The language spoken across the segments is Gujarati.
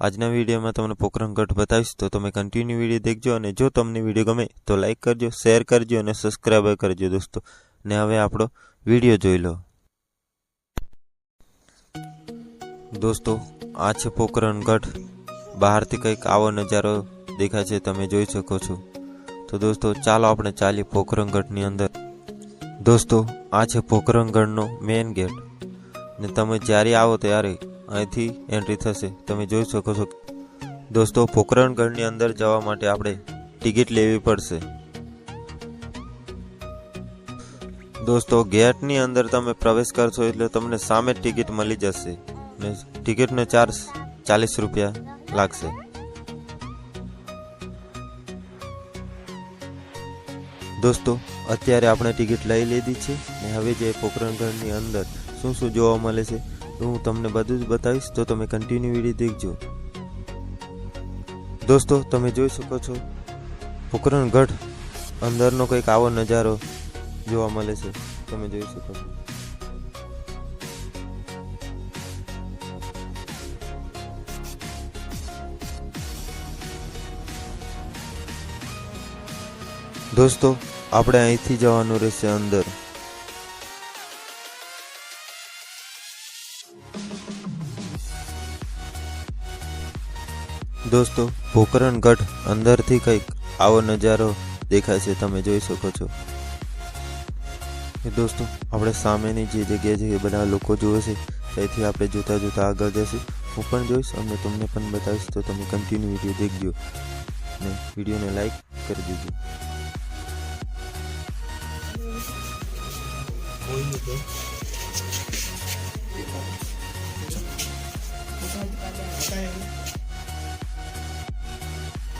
આજના વિડીયોમાં તમને પોખરણ ગઢ બતાવીશ, તો તમે કન્ટિન્યુ વિડીયો દેખજો અને જો તમને વિડીયો ગમે તો લાઈક કરજો, શેર કરજો અને સબસ્ક્રાઈબ કરજો દોસ્તો। ને હવે આપણો વિડીયો જોઈ લો દોસ્તો। આ છે પોખરણ ગઢ। બહારથી કંઈક આવો નજારો દેખાય છે, તમે જોઈ શકો છો। તો દોસ્તો ચાલો આપણે ચાલીએ પોખરણ ગઢની અંદર। દોસ્તો આ છે પોખરણ ગઢનો મેઇન ગેટ ને તમે જ્યારે આવો ત્યારે અહીંથી એન્ટ્રી થશે, તમે જોઈ શકો છો। દોસ્તો પોખરણ ગઢની અંદર જવા માટે આપણે ટિકિટ લેવી પડશે। દોસ્તો ગેટની અંદર તમે પ્રવેશ કરશો એટલે તમને સામે ટિકિટ મળી જશે ને ટિકિટનો ચાર્જ 40 રૂપિયા લાગશે। દોસ્તો અત્યારે આપણે ટિકિટ લઈ લીધી છે ને હવે જે પોખરણ ગઢની અંદર શું શું જોવા મળે છે તો હું તમને બધું જ બતાવીશ, તો તમે કન્ટિન્યુ વિડીયો દેખજો। દોસ્તો તમે જોઈ શકો છો પોખરણ ગઢ અંદરનો કંઈક આવો નજારો જોવા મળે છે, તમે જોઈ શકો છો। દોસ્તો આપણે અહીંથી જવાનું રહેશે અંદર। દોસ્તો પોખરણ ગઢ અંદરથી કંઈક આવો નજારો દેખાય છે, તમે જોઈ શકો છો। દોસ્તો આપણે સામેની જે જગ્યા છે એ બધા લોકો જોવે છે, ત્યાંથી આપણે જોતા જોતા આગળ જઈશું। હું પણ જોઈશ અને તમને પણ બતાવીશ, તો તમે કન્ટિન્યુ વિડીયો દેખજો ને વિડીયોને લાઈક કરી દેજો।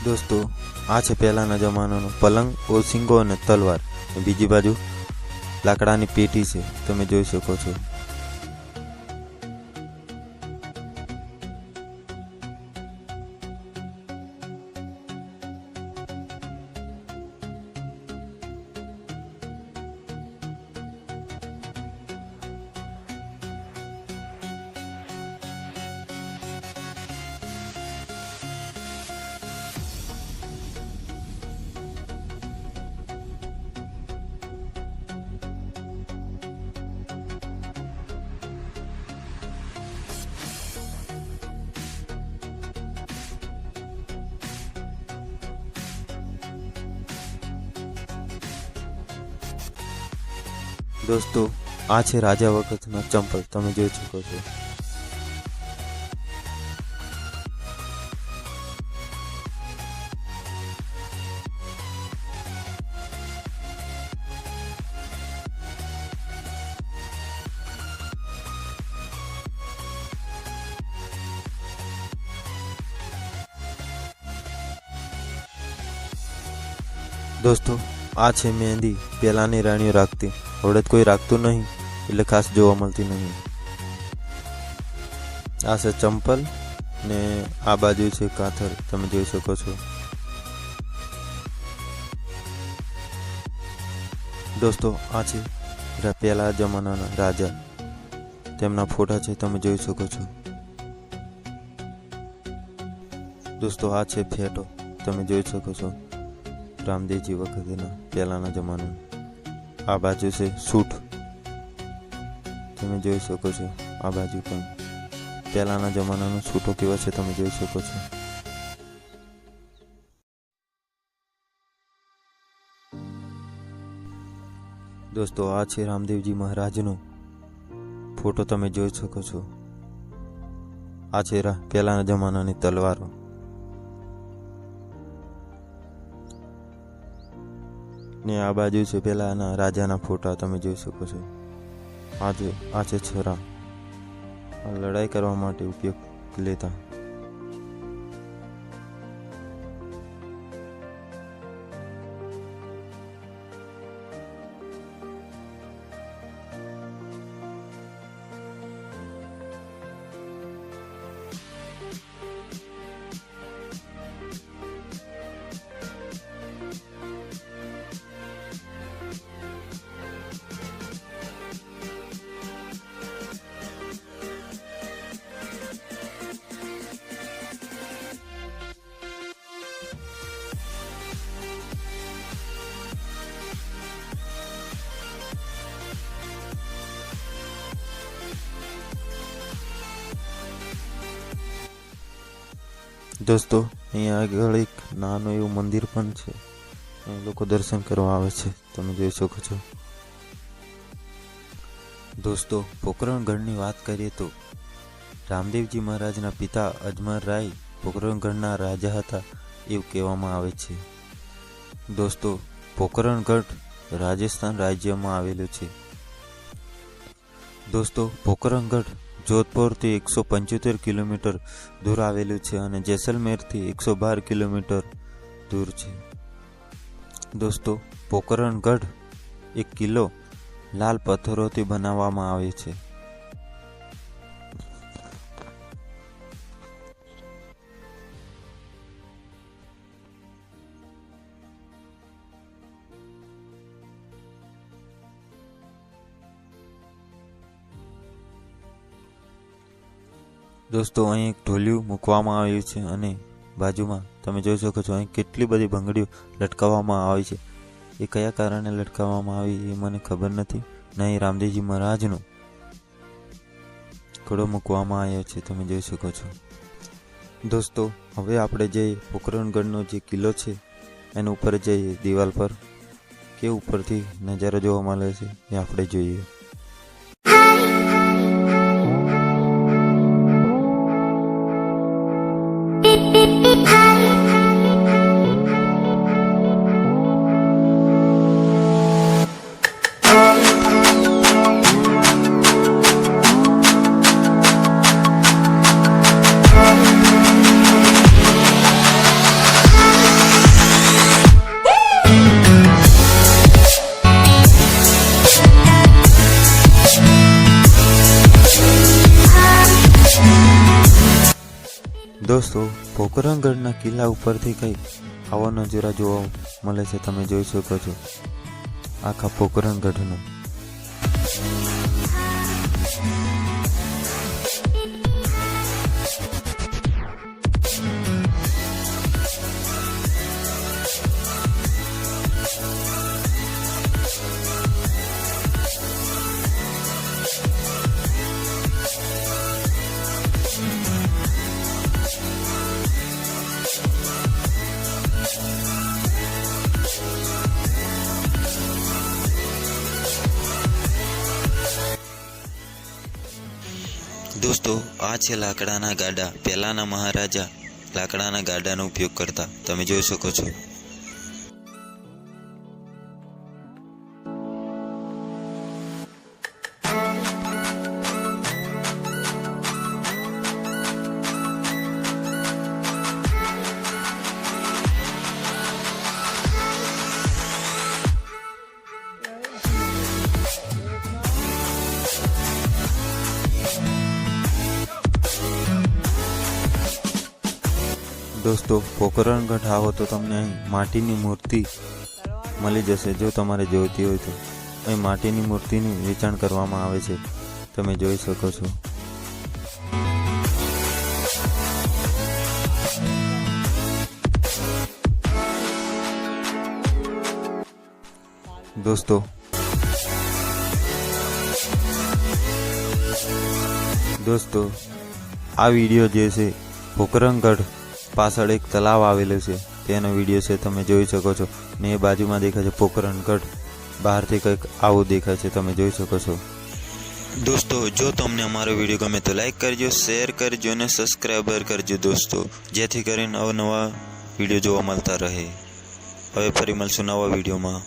દોસ્તો આ છે પહેલાના જમાનાનો પલંગ, ઓસિંગો અને તલવાર। બીજી બાજુ લાકડાની પેટી છે, તમે જોઈ શકો છો। દોસ્તો આ છે રાજા વખતના ચંપલ, તમે જોઈ શકો છો। દોસ્તો આ છે મહેંદી, પહેલાની રાણીઓ રાખતી, હવે કોઈ રાખતું નહીં એટલે ખાસ જોવા મળતી નહીં। આ છે ચંપલ ને આ બાજુ છે કાથર, તમે જોઈ શકો છો। દોસ્તો આ છે પહેલા જમાનાના રાજા, તેમના ફોટા છે, તમે જોઈ શકો છો। દોસ્તો આ છે ફેટો, તમે જોઈ શકો છો, રામદેવજી વખતેના પહેલાના જમાના। આ બાજુ છે સૂટ, તમે જોઈ શકો છો। આ બાજુ પણ પહેલાના જમાનાનો સૂટો કેવા છે, તમે જોઈ શકો છો। દોસ્તો આ છે રામદેવજી મહારાજનો ફોટો, તમે જોઈ શકો છો। આ છે પહેલાના જમાનાની તલવારો। ને આ બાજુ છે પહેલાના રાજાના ફોટા, તમે જોઈ શકો છો। આ છે છરા, લડાઈ કરવા માટે ઉપયોગ લેતા। દોસ્તો અહીંયા આગળ એક નાનું એવું મંદિર પણ છે, અહીં લોકો દર્શન કરવા આવે છે, તમે જોઈ શકો છો। દોસ્તો પોકરણગઢની વાત કરીએ તો રામદેવજી મહારાજના પિતા અજમલ રાય પોકરણગઢના રાજા હતા એવું કહેવામાં આવે છે। દોસ્તો પોકરણગઢ રાજસ્થાન રાજ્યમાં આવેલું છે। દોસ્તો પોકરણગઢ જોધપુરથી 175 કિલોમીટર દૂર આવેલું છે અને જેસલમેરથી 112 કિલોમીટર દૂર છે। દોસ્તો પોકરણગઢ એક કિલ્લો લાલ પથ્થરોથી બનાવવામાં આવે છે। દોસ્તો અહીં એક ઢોલિયું મૂકવામાં આવ્યું છે અને બાજુમાં તમે જોઈ શકો છો અહીં કેટલી બધી ભંગડીઓ લટકાવવામાં આવી છે। એ કયા કારણે લટકાવવામાં આવી એ મને ખબર નથી, નહીં રામદેવજી મહારાજનો ઘોડો મૂકવામાં આવ્યો છે, તમે જોઈ શકો છો। દોસ્તો હવે આપણે જે પોકરણગઢનો જે કિલ્લો છે એના ઉપર જઈએ દિવાલ પર, કે ઉપરથી નજારો જોવા મળે છે એ આપણે જોઈએ। દોસ્તો પોકરણગઢના કિલ્લા ઉપરથી કંઈક આવો નજારો જોવા મળે છે, તમે જોઈ શકો છો આખા પોકરણગઢનો। દોસ્તો આ છે લાકડાના ગાડા। પહેલાના મહારાજા લાકડાના ગાડાનો ઉપયોગ કરતા, તમે જોઈ શકો છો। દોસ્તો પોકરણગઢ આવો તો તમને અહીં માટીની મૂર્તિ મળી જશે। જો તમારે જોઈતી હોય તો અહીં માટીની મૂર્તિનું વેચાણ કરવામાં આવે છે, તમે જોઈ શકો છો। દોસ્તો આ વિડીયો જે છે પોકરણગઢ પાછળ એક તલાવ આવેલું છે તેનો વિડીયો છે, તમે જોઈ શકો છો ને એ બાજુમાં દેખાય છે પોકરણગઢ, બહારથી કંઈક આવું દેખાય છે, તમે જોઈ શકો છો। દોસ્તો જો તમને અમારો વિડીયો ગમે તો લાઈક કરજો, શેર કરજો અને સબસ્ક્રાઈબર કરજો દોસ્તો, જેથી કરીને અવનવા વિડીયો જોવા મળતા રહે। હવે ફરી મળશું નવા વિડીયોમાં।